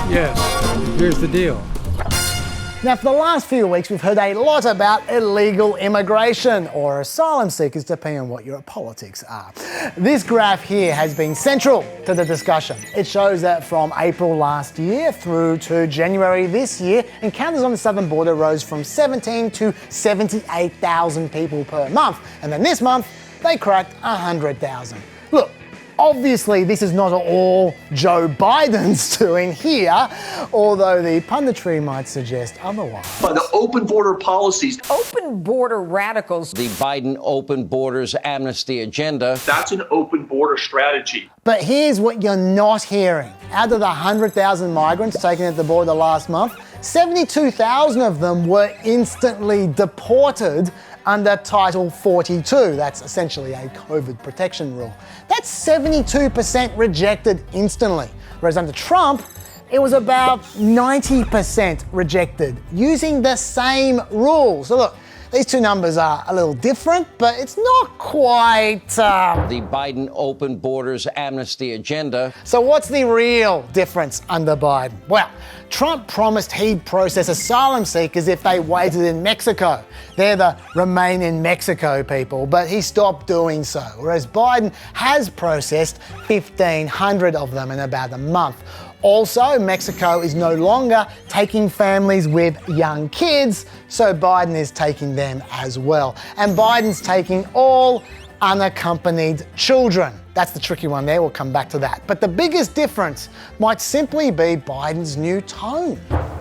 Yes, here's the deal. Now, for the last few weeks, we've heard a lot about illegal immigration or asylum seekers, depending on what your politics are. This graph here has been central to the discussion. It shows that from April last year through to January this year, encounters on the southern border rose from 17 to 78,000 people per month. And then this month, they cracked 100,000. Look, obviously, this is not all Joe Biden's doing here, although the punditry might suggest otherwise. By the open border policies. Open border radicals. The Biden open borders amnesty agenda. That's an open border strategy. But here's what you're not hearing. Out of the 100,000 migrants taken at the border last month, 72,000 of them were instantly deported under Title 42. That's essentially a COVID protection rule. That's 72% rejected instantly. Whereas under Trump, it was about 90% rejected using the same rule. So look, these two numbers are a little different, but it's not quite... The Biden open borders amnesty agenda. So what's the real difference under Biden? Well, Trump promised he'd process asylum seekers if they waited in Mexico. They're the remain in Mexico people, but he stopped doing so. Whereas Biden has processed 1,500 of them in about a month. Also, Mexico is no longer taking families with young kids, so Biden is taking them as well. And Biden's taking all unaccompanied children. That's the tricky one there, we'll come back to that. But the biggest difference might simply be Biden's new tone.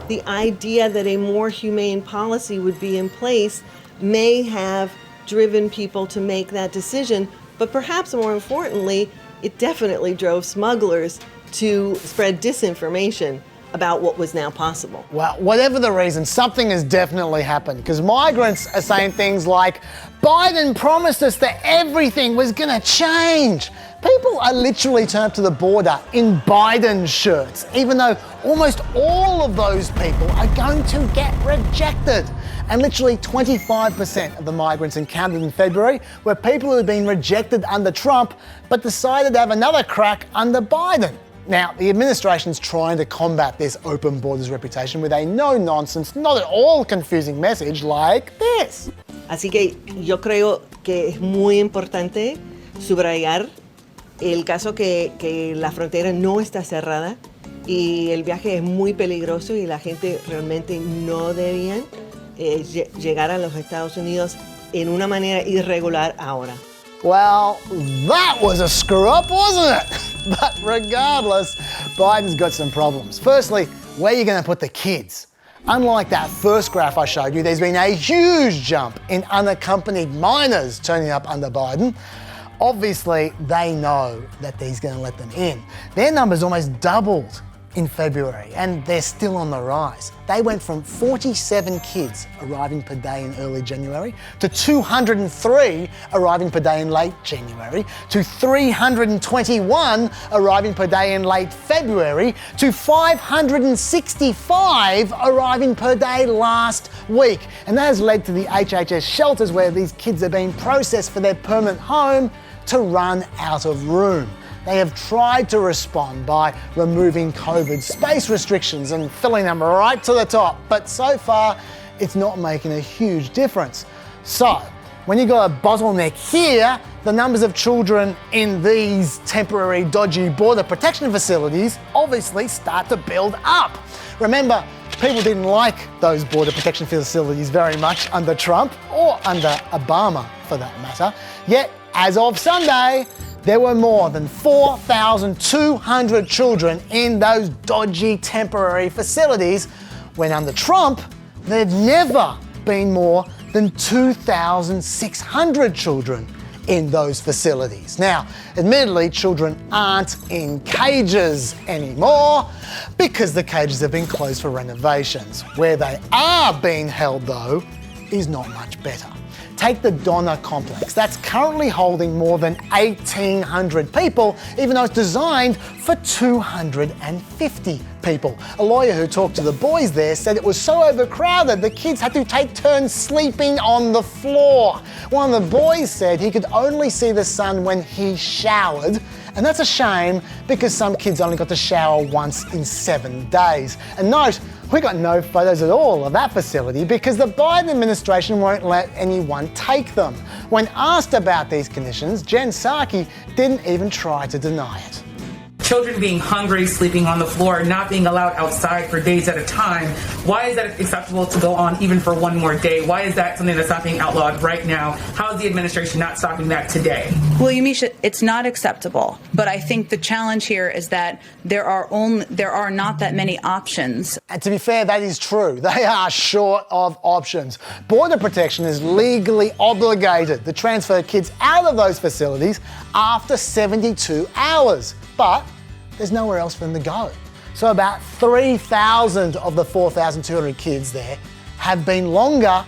The idea that a more humane policy would be in place may have driven people to make that decision, but perhaps more importantly, it definitely drove smugglers to spread disinformation about what was now possible. Well, whatever the reason, something has definitely happened, because migrants are saying things like, Biden promised us that everything was gonna change. People are literally turned up to the border in Biden shirts, even though almost all of those people are going to get rejected. And literally 25% of the migrants encountered in February were people who had been rejected under Trump, but decided to have another crack under Biden. Now, the administration's trying to combat this open borders reputation with a no-nonsense, not at all confusing message like this. Así que yo creo que es muy importante subrayar el caso que la frontera no está cerrada y el viaje es muy peligroso y la gente realmente no debían llegar a los Estados Unidos en una manera irregular ahora. Well, that was a screw-up, wasn't it? But regardless, Biden's got some problems. Firstly, where are you going to put the kids? Unlike that first graph I showed you, there's been a huge jump in unaccompanied minors turning up under Biden. Obviously, they know that he's going to let them in. Their numbers almost doubled in February, and they're still on the rise. They went from 47 kids arriving per day in early January to 203 arriving per day in late January to 321 arriving per day in late February to 565 arriving per day last week. And that has led to the HHS shelters where these kids are being processed for their permanent home to run out of room. They have tried to respond by removing COVID space restrictions and filling them right to the top, but so far it's not making a huge difference. So, when you've got a bottleneck here, the numbers of children in these temporary dodgy border protection facilities obviously start to build up. Remember, people didn't like those border protection facilities very much under Trump or under Obama for that matter, yet as of Sunday, there were more than 4,200 children in those dodgy temporary facilities, when under Trump, there'd never been more than 2,600 children in those facilities. Now, admittedly, children aren't in cages anymore because the cages have been closed for renovations. Where they are being held, though, is not much better. Take the Donner Complex. That's currently holding more than 1,800 people, even though it's designed for 250 people. A lawyer who talked to the boys there said it was so overcrowded the kids had to take turns sleeping on the floor. One of the boys said he could only see the sun when he showered, And that's a shame because some kids only got to shower once in 7 days. And note, we got no photos at all of that facility because the Biden administration won't let anyone take them. When asked about these conditions, Jen Psaki didn't even try to deny it. Children being hungry, sleeping on the floor, not being allowed outside for days at a time. Why is that acceptable to go on even for one more day? Why is that something that's not being outlawed right now? How is the administration not stopping that today? Well, Yamisha, it's not acceptable. But I think the challenge here is that there are not that many options. And to be fair, that is true. They are short of options. Border Protection is legally obligated to transfer kids out of those facilities after 72 hours. But there's nowhere else for them to go. So about 3,000 of the 4,200 kids there have been longer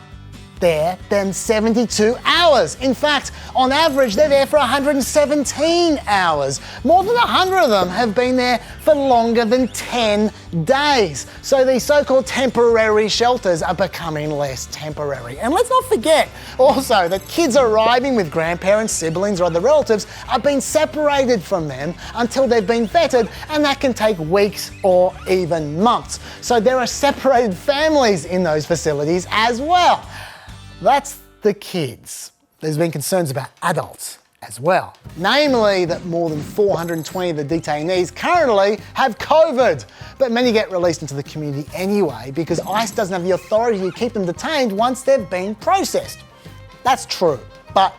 there than 72 hours. In fact, on average, they're there for 117 hours. More than 100 of them have been there for longer than 10 days. So these so-called temporary shelters are becoming less temporary. And let's not forget also that kids arriving with grandparents, siblings, or other relatives are being separated from them until they've been vetted, and that can take weeks or even months. So there are separated families in those facilities as well. That's the kids. There's been concerns about adults as well. Namely that more than 420 of the detainees currently have COVID. But many get released into the community anyway because ICE doesn't have the authority to keep them detained once they've been processed. That's true. But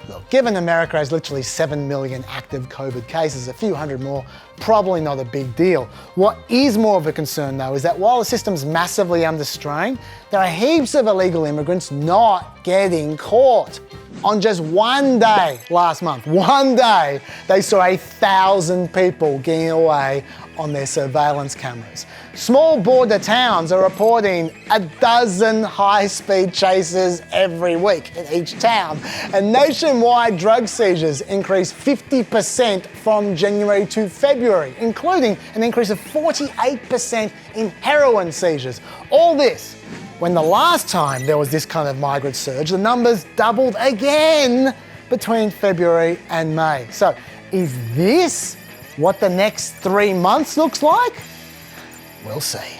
look, given America has literally 7 million active COVID cases, a few hundred more, probably not a big deal. What is more of a concern though is that while the system's massively under strain, there are heaps of illegal immigrants not getting caught. On just one day last month, one day, they saw 1,000 people getting away on their surveillance cameras. Small border towns are reporting 12 high-speed chases every week in each town. And nationwide drug seizures increased 50% from January to February, including an increase of 48% in heroin seizures. All this when the last time there was this kind of migrant surge, the numbers doubled again between February and May. So is this what the next 3 months looks like? We'll see.